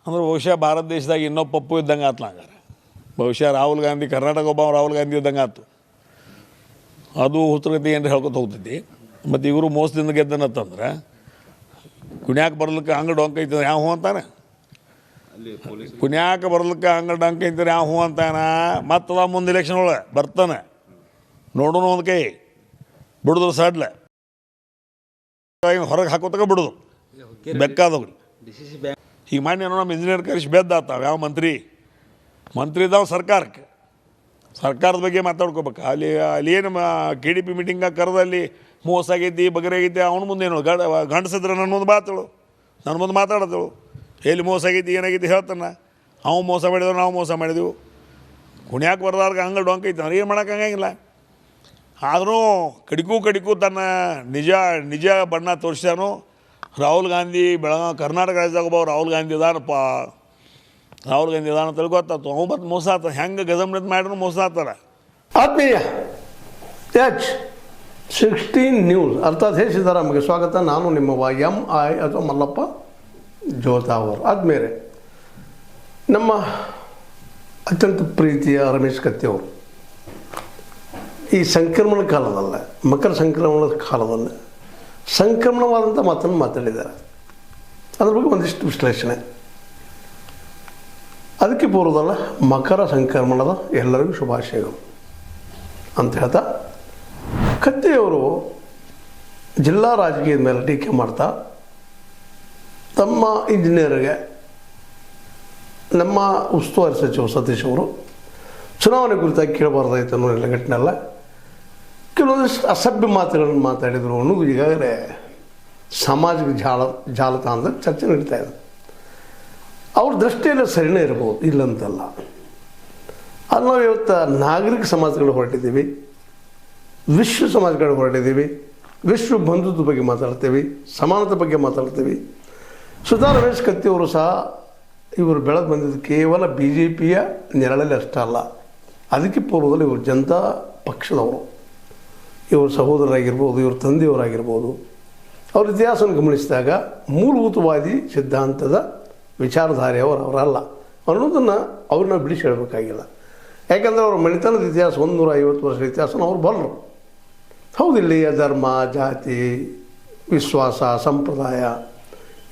ಅಂದ್ರೆ ಬಹುಶಃ ಭಾರತ ದೇಶದಾಗ ಇನ್ನೊಬ್ಬ ಪಪ್ಪು ಇದ್ದಂಗೆ ಆತು ನಂಗಾರೆ. ಬಹುಶಃ ರಾಹುಲ್ ಗಾಂಧಿ ಕರ್ನಾಟಕ ಒಬ್ಬ ರಾಹುಲ್ ಗಾಂಧಿ ಇದ್ದಂಗೆ ಆತು. ಅದು ಹುತ್ತಗತಿ ಏನು ಹೇಳ್ಕೊತ ಹೋಗ್ತೈತಿ. ಮತ್ತು ಇವರು ಮೋಸದಿಂದ ಗೆದ್ದನತ್ತಂದ್ರೆ ಕುಣ್ಯಾಕ ಬರ್ಲಿಕ್ಕೆ ಹಂಗೆ ಡೊಂಕ ಐತಂದ್ರೆ ಯಾವ ಹೂ ಅಂತಾನೆ, ಕುಣ್ಯಾಕ ಬರ್ಲಿಕ್ಕೆ ಹಂಗೆ ಡೊಂಕ ಐತಾರೆ ಯಾವ ಹೂ ಅಂತಾನ. ಮತ್ತದ ಮುಂದೆ ಇಲೆಕ್ಷನ್ ಒಳಗೆ ಬರ್ತಾನೆ ನೋಡೋಣ ಒಂದು ಕೈ ಬಿಡುದ್ರು ಸಡ್ಲೆ ಹೊರಗೆ ಹಾಕೋತಕ ಬಿಡೋದು ಬೆಕ್ಕಾದವ್ರು. ಈಗ ಮಾನ್ಯ ನಮ್ಮ ಇಂಜಿನಿಯರ್ ಕರೆಸಿ ಬೆದ್ದಾತಾವ ಯಾವ ಮಂತ್ರಿ ಇದ್ದಾವೆ ಸರ್ಕಾರದ ಬಗ್ಗೆ ಮಾತಾಡ್ಕೋಬೇಕು. ಅಲ್ಲಿ ಏನು KDP ಮೀಟಿಂಗಾಗ ಕರೆದಲ್ಲಿ ಮೋಸ ಆಗೈತಿ ಬಗರಾಗೈತಿ ಅವನ ಮುಂದೆ ಏನು ಗಂಡಸಿದ್ರೆ ನನ್ನ ಮುಂದೆ ಮಾತಾಳು, ನನ್ನ ಮುಂದೆ ಮಾತಾಡತ್ತಳು ಎಲ್ಲಿ ಮೋಸ ಆಗೈತಿ ಏನಾಗೈತಿ ಹೇಳ್ತಾನೆ. ಅವು ಮೋಸ ಮಾಡಿದೆವು ನಾವು ಮೋಸ ಮಾಡಿದೆವು. ಕುಣ್ಯಾಕೆ ಬರ್ದಾಗ ಹಂಗೆ ಡೊಂಕ ಐತೆ ಅಂದ್ರೆ ಏನು ಮಾಡೋಕ್ಕಾಗಿಲ್ಲ. ಆದರೂ ಕಡಿಕು ತನ್ನ ನಿಜ ಬಣ್ಣ ತೋರಿಸ್ಯಾನು. ರಾಹುಲ್ ಗಾಂಧಿ ಕರ್ನಾಟಕ ರಾಜ್ಯದಾಗ ಒಬ್ಬ ರಾಹುಲ್ ಗಾಂಧಿ ಇದಾನಪ್ಪ, ರಾಹುಲ್ ಗಾಂಧಿ ಇದಾನ ತಿಳ್ಕೊತಾತು. ಅವು ಮತ್ತು ಮೋಸ ಆಗ್ತದೆ ಹೆಂಗೆ ಗಜಮ್ನತ್ ಮಾಡಿದ್ರು ಮೋಸ ಆಗ್ತಾರೆ. ಆತ್ಮೀಯ H16 ನ್ಯೂಸ್ ಅರ್ಥಾತ್ ಹೇ ಸಿದ್ದರಾಮಗೆ ಸ್ವಾಗತ. ನಾನು ನಿಮ್ಮವ MI ಅಥವಾ ಮಲ್ಲಪ್ಪ ಜೋತಾವರ್. ಆದಮೇಲೆ ನಮ್ಮ ಅತ್ಯಂತ ಪ್ರೀತಿಯ ರಮೇಶ್ ಕತ್ತಿಯವರು ಈ ಸಂಕ್ರಮಣ ಕಾಲದಲ್ಲ, ಮಕರ ಸಂಕ್ರಮಣದ ಕಾಲದಲ್ಲ ಸಂಕ್ರಮಣವಾದಂಥ ಮಾತನ್ನು ಮಾತಾಡಿದ್ದಾರೆ. ಅದ್ರ ಬಗ್ಗೆ ಒಂದಿಷ್ಟು ವಿಶ್ಲೇಷಣೆ. ಅದಕ್ಕೆ ಪೂರ್ವದಲ್ಲ ಮಕರ ಸಂಕ್ರಮಣದ ಎಲ್ಲರಿಗೂ ಶುಭಾಶಯಗಳು ಅಂತ ಹೇಳ್ತಾ ಕತ್ತಿಯವರು ಜಿಲ್ಲಾ ರಾಜಕೀಯದ ಮೇಲೆ ಟೀಕೆ ಮಾಡ್ತಾ ತಮ್ಮ ಇಂಜಿನಿಯರ್ಗೆ ನಮ್ಮ ಉಸ್ತುವಾರಿ ಸಚಿವ ಸತೀಶ್ ಅವರು ಚುನಾವಣೆ ಕುರಿತಾಗಿ ಕೇಳಬಾರ್ದಾಯ್ತು ಅನ್ನೋ ನೆಲೆಗಟ್ಟಿನೆಲ್ಲ ಕೆಲವೊಂದಿಷ್ಟು ಅಸಭ್ಯ ಮಾತುಗಳನ್ನು ಮಾತಾಡಿದರು ಅನ್ನೋದು ಈಗಾಗಲೇ ಸಾಮಾಜಿಕ ಜಾಲತಾಣದಲ್ಲಿ ಚರ್ಚೆ ನಡೀತಾ ಇದೆ. ಅವ್ರ ದೃಷ್ಟಿಯಲ್ಲಿ ಸರಿನೇ ಇರ್ಬೋದು, ಇಲ್ಲಂತಲ್ಲ. ಅಲ್ಲಿ ನಾವು ಇವತ್ತು ನಾಗರಿಕ ಸಮಾಜಗಳು ಹೊರಟಿದ್ದೀವಿ, ವಿಶ್ವ ಸಮಾಜಗಳು ಹೊರಟಿದ್ದೀವಿ, ವಿಶ್ವ ಬಂಧುತ್ವ ಬಗ್ಗೆ ಮಾತಾಡ್ತೀವಿ, ಸಮಾನತೆ ಬಗ್ಗೆ ಮಾತಾಡ್ತೀವಿ. ಸುಧಾ ರಮೇಶ್ ಕತ್ತಿಯವರು ಸಹ ಇವರು ಬೆಳೆದು ಬಂದಿದ್ದು ಕೇವಲ BJPಯ ನೆರಳಲ್ಲಿ ಅಷ್ಟೇ ಅಲ್ಲ, ಅದಕ್ಕೆ ಪೂರ್ವದಲ್ಲಿ ಇವರು ಜನತಾ ಪಕ್ಷದವರು, ಇವ್ರ ಸಹೋದರರಾಗಿರ್ಬೋದು, ಇವ್ರ ತಂದೆಯವರಾಗಿರ್ಬೋದು. ಅವ್ರ ಇತಿಹಾಸವನ್ನು ಗಮನಿಸಿದಾಗ ಮೂಲಭೂತವಾದಿ ಸಿದ್ಧಾಂತದ ವಿಚಾರಧಾರೆಯವರಲ್ಲ ಅನ್ನೋದನ್ನು ಅವ್ರನ್ನ ಬಿಡಿಸಿ ಹೇಳಬೇಕಾಗಿಲ್ಲ. ಯಾಕೆಂದರೆ ಅವ್ರ ಮನೆತನದ ಇತಿಹಾಸ 150 ವರ್ಷದ ಇತಿಹಾಸನ ಅವ್ರು ಬಲ್ಲರು. ಹೌದಿಲ್ಲಿಯ ಧರ್ಮ, ಜಾತಿ, ವಿಶ್ವಾಸ, ಸಂಪ್ರದಾಯ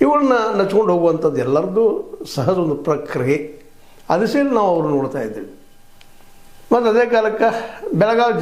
ಇವುಗಳನ್ನ ನಚ್ಕೊಂಡು ಹೋಗುವಂಥದ್ದು ಎಲ್ಲರದ್ದು ಸಹಜ ಒಂದು ಪ್ರಕ್ರಿಯೆ. ಅದು ಸೇರಿ ನಾವು ಅವ್ರನ್ನ ನೋಡ್ತಾ ಇದ್ದೀವಿ. ಮತ್ತು ಅದೇ ಕಾಲಕ್ಕೆ ಬೆಳಗಾವಿ